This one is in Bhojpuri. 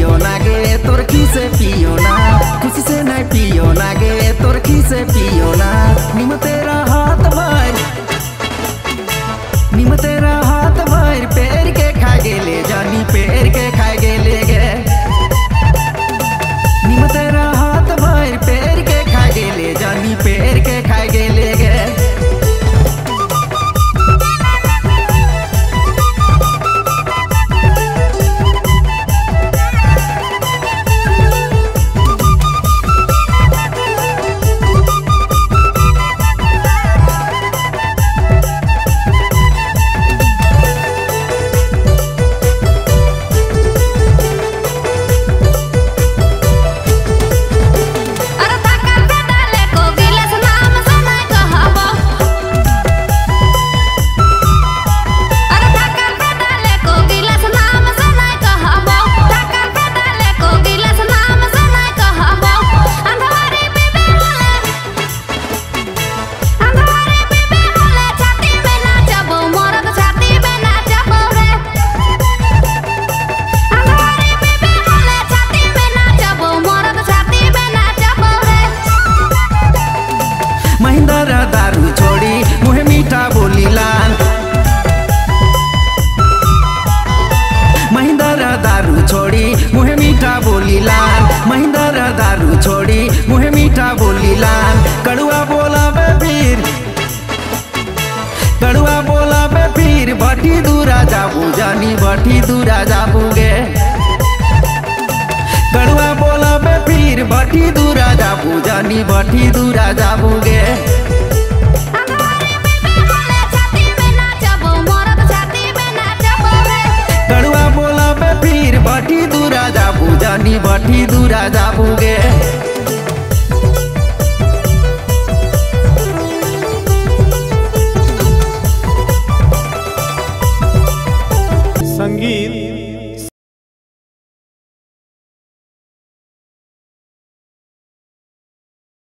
पियो ना गे तोर खीसे पियो ना खुशी से नहीं पियो ना गे तोर खीसे पियो ना निम तेरा हाथ भर पैर के खा गेले जानी पैर के खा गेले गे निम तेरा हाथ भर पैर के खा गेले जानी पैर के खा गेले गे महिंद्रा दारू छोड़ी मुहे मीठा बोली लाल महिंद्रा दारू छोड़ी मुहे मीठा बोली लाल महिंद्रा दारू छोड़ी मुहे मीठा बोली लाल कड़ुआ बोला बे फिर भट्टी दूरा जाबू जानी भट्टी दूरा जाबू गे कड़ुआ बोला बे फिर भट्टी दूरा जाबू जानी भट्टी दूरा जाबू गे कड़ुआ बोला बे फिर भट्टी दूरा जाबू जानी भट्टी दूरा जाबू गे।